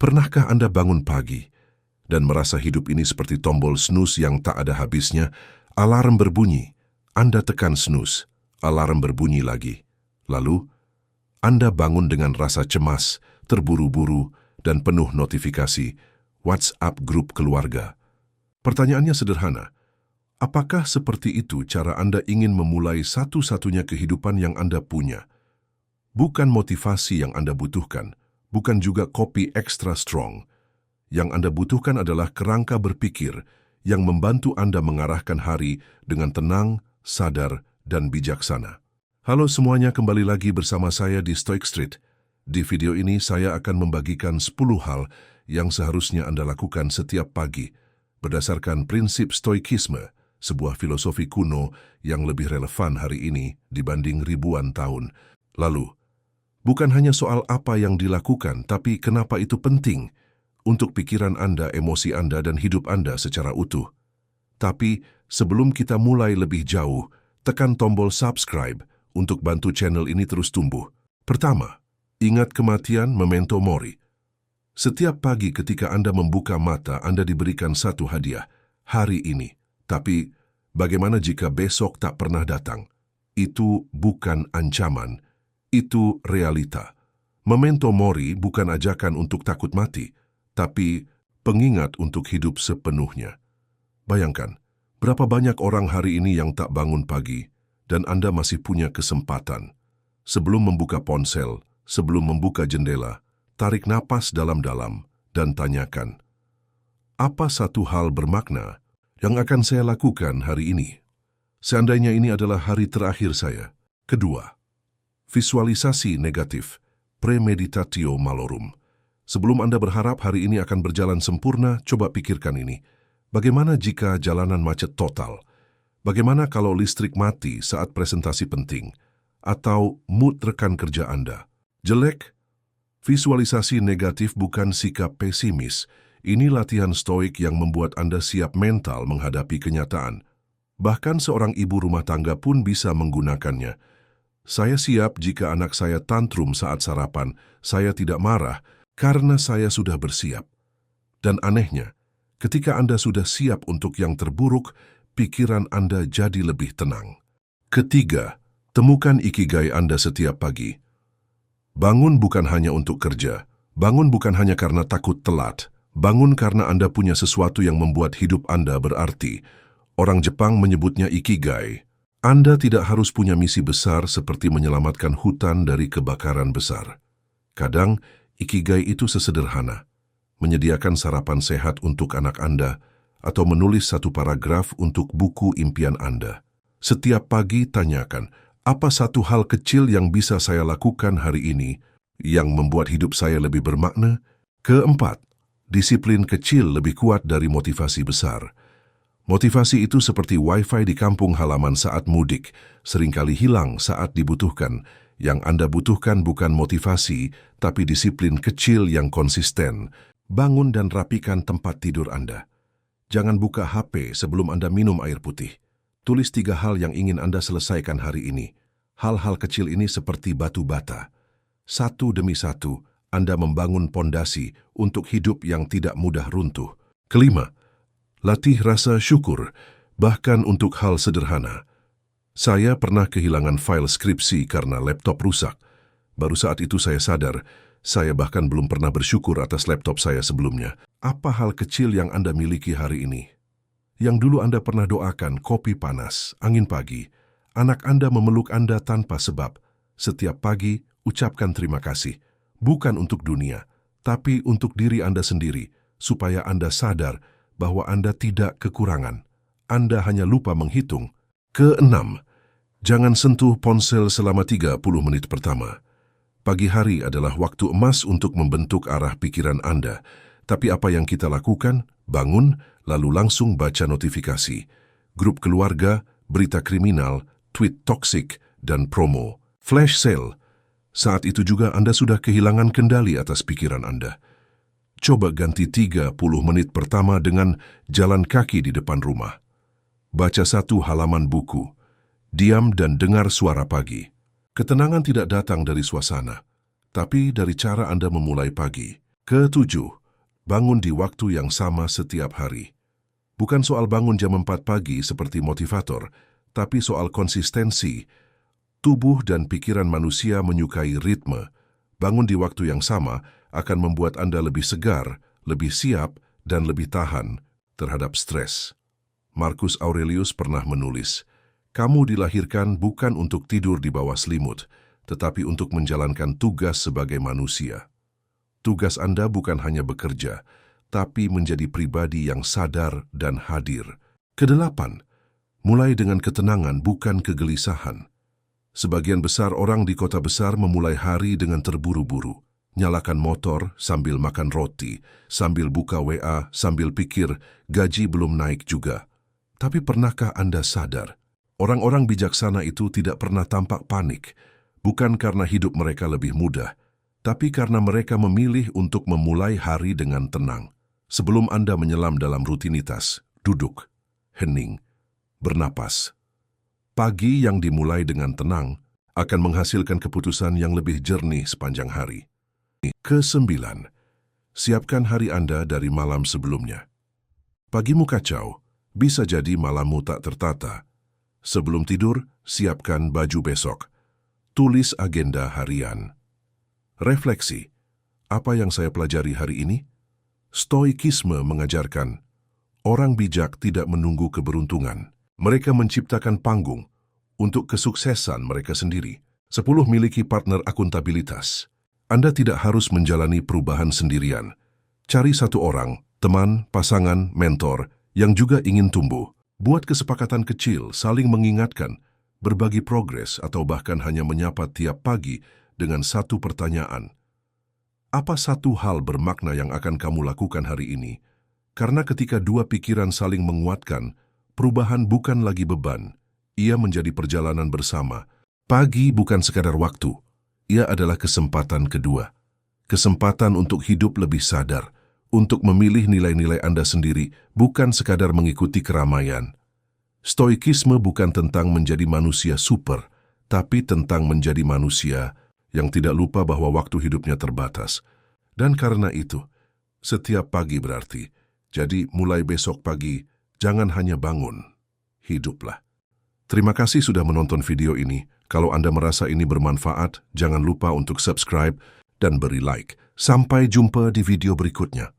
Pernahkah Anda bangun pagi dan merasa hidup ini seperti tombol snooze yang tak ada habisnya? Alarm berbunyi, Anda tekan snooze, alarm berbunyi lagi. Lalu, Anda bangun dengan rasa cemas, terburu-buru, dan penuh notifikasi WhatsApp grup keluarga. Pertanyaannya sederhana, apakah seperti itu cara Anda ingin memulai satu-satunya kehidupan yang Anda punya? Bukan motivasi yang Anda butuhkan, bukan juga kopi extra strong. Yang Anda butuhkan adalah kerangka berpikir yang membantu Anda mengarahkan hari dengan tenang, sadar, dan bijaksana. Halo semuanya, kembali lagi bersama saya di Stoic Street. Di video ini saya akan membagikan 10 hal yang seharusnya Anda lakukan setiap pagi berdasarkan prinsip Stoikisme, sebuah filosofi kuno yang lebih relevan hari ini dibanding ribuan tahun lalu. Bukan hanya soal apa yang dilakukan, tapi kenapa itu penting untuk pikiran Anda, emosi Anda, dan hidup Anda secara utuh. Tapi sebelum kita mulai lebih jauh, tekan tombol subscribe untuk bantu channel ini terus tumbuh. Pertama, ingat kematian, memento mori. Setiap pagi ketika Anda membuka mata, Anda diberikan satu hadiah, hari ini. Tapi bagaimana jika besok tak pernah datang? Itu bukan ancaman. Itu realita. Memento mori bukan ajakan untuk takut mati, tapi pengingat untuk hidup sepenuhnya. Bayangkan, berapa banyak orang hari ini yang tak bangun pagi, dan Anda masih punya kesempatan. Sebelum membuka ponsel, sebelum membuka jendela, tarik napas dalam-dalam dan tanyakan, apa satu hal bermakna yang akan saya lakukan hari ini? Seandainya ini adalah hari terakhir saya. Kedua, visualisasi negatif, premeditatio malorum. Sebelum Anda berharap hari ini akan berjalan sempurna, coba pikirkan ini. Bagaimana jika jalanan macet total? Bagaimana kalau listrik mati saat presentasi penting? Atau mood rekan kerja Anda jelek? Visualisasi negatif bukan sikap pesimis. Ini latihan stoik yang membuat Anda siap mental menghadapi kenyataan. Bahkan seorang ibu rumah tangga pun bisa menggunakannya. Saya siap jika anak saya tantrum saat sarapan. Saya tidak marah karena saya sudah bersiap. Dan anehnya, ketika Anda sudah siap untuk yang terburuk, pikiran Anda jadi lebih tenang. Ketiga, temukan ikigai Anda setiap pagi. Bangun bukan hanya untuk kerja. Bangun bukan hanya karena takut telat. Bangun karena Anda punya sesuatu yang membuat hidup Anda berarti. Orang Jepang menyebutnya ikigai. Anda tidak harus punya misi besar seperti menyelamatkan hutan dari kebakaran besar. Kadang, ikigai itu sesederhana, menyediakan sarapan sehat untuk anak Anda atau menulis satu paragraf untuk buku impian Anda. Setiap pagi tanyakan, apa satu hal kecil yang bisa saya lakukan hari ini yang membuat hidup saya lebih bermakna? Keempat, disiplin kecil lebih kuat dari motivasi besar. Motivasi itu seperti wifi di kampung halaman saat mudik, seringkali hilang saat dibutuhkan. Yang Anda butuhkan bukan motivasi, tapi disiplin kecil yang konsisten. Bangun dan rapikan tempat tidur Anda. Jangan buka HP sebelum Anda minum air putih. Tulis 3 hal yang ingin Anda selesaikan hari ini. Hal-hal kecil ini seperti batu bata. Satu demi satu, Anda membangun pondasi untuk hidup yang tidak mudah runtuh. Kelima, latih rasa syukur, bahkan untuk hal sederhana. Saya pernah kehilangan file skripsi karena laptop rusak. Baru saat itu saya sadar, saya bahkan belum pernah bersyukur atas laptop saya sebelumnya. Apa hal kecil yang Anda miliki hari ini? Yang dulu Anda pernah doakan, kopi panas, angin pagi. Anak Anda memeluk Anda tanpa sebab. Setiap pagi, ucapkan terima kasih. Bukan untuk dunia, tapi untuk diri Anda sendiri, supaya Anda sadar bahwa Anda tidak kekurangan. Anda hanya lupa menghitung. Keenam, jangan sentuh ponsel selama 30 menit pertama. Pagi hari adalah waktu emas untuk membentuk arah pikiran Anda. Tapi apa yang kita lakukan? Bangun, lalu langsung baca notifikasi. Grup keluarga, berita kriminal, tweet toksik, dan promo. Flash sale. Saat itu juga Anda sudah kehilangan kendali atas pikiran Anda. Coba ganti 30 menit pertama dengan jalan kaki di depan rumah. Baca 1 halaman buku. Diam dan dengar suara pagi. Ketenangan tidak datang dari suasana, tapi dari cara Anda memulai pagi. Ketujuh, bangun di waktu yang sama setiap hari. Bukan soal bangun jam 4 pagi seperti motivator, tapi soal konsistensi. Tubuh dan pikiran manusia menyukai ritme. Bangun di waktu yang sama akan membuat Anda lebih segar, lebih siap, dan lebih tahan terhadap stres. Marcus Aurelius pernah menulis, "Kamu dilahirkan bukan untuk tidur di bawah selimut, tetapi untuk menjalankan tugas sebagai manusia." Tugas Anda bukan hanya bekerja, tapi menjadi pribadi yang sadar dan hadir. Kedelapan, mulai dengan ketenangan bukan kegelisahan. Sebagian besar orang di kota besar memulai hari dengan terburu-buru. Nyalakan motor sambil makan roti, sambil buka WA, sambil pikir gaji belum naik juga. Tapi pernahkah Anda sadar? Orang-orang bijaksana itu tidak pernah tampak panik, bukan karena hidup mereka lebih mudah, tapi karena mereka memilih untuk memulai hari dengan tenang. Sebelum Anda menyelam dalam rutinitas, duduk, hening, bernapas. Pagi yang dimulai dengan tenang akan menghasilkan keputusan yang lebih jernih sepanjang hari. Kesembilan, siapkan hari Anda dari malam sebelumnya. Pagimu kacau, bisa jadi malammu tak tertata. Sebelum tidur, siapkan baju besok. Tulis agenda harian. Refleksi, apa yang saya pelajari hari ini? Stoikisme mengajarkan, orang bijak tidak menunggu keberuntungan. Mereka menciptakan panggung untuk kesuksesan mereka sendiri. 10. Miliki partner akuntabilitas. Anda tidak harus menjalani perubahan sendirian. Cari satu orang, teman, pasangan, mentor, yang juga ingin tumbuh. Buat kesepakatan kecil, saling mengingatkan, berbagi progres, atau bahkan hanya menyapa tiap pagi dengan satu pertanyaan. Apa satu hal bermakna yang akan kamu lakukan hari ini? Karena ketika dua pikiran saling menguatkan, perubahan bukan lagi beban, ia menjadi perjalanan bersama. Pagi bukan sekadar waktu, ia adalah kesempatan kedua. Kesempatan untuk hidup lebih sadar, untuk memilih nilai-nilai Anda sendiri, bukan sekadar mengikuti keramaian. Stoikisme bukan tentang menjadi manusia super, tapi tentang menjadi manusia yang tidak lupa bahwa waktu hidupnya terbatas. Dan karena itu, setiap pagi berarti, jadi mulai besok pagi, jangan hanya bangun, hiduplah. Terima kasih sudah menonton video ini. Kalau Anda merasa ini bermanfaat, jangan lupa untuk subscribe dan beri like. Sampai jumpa di video berikutnya.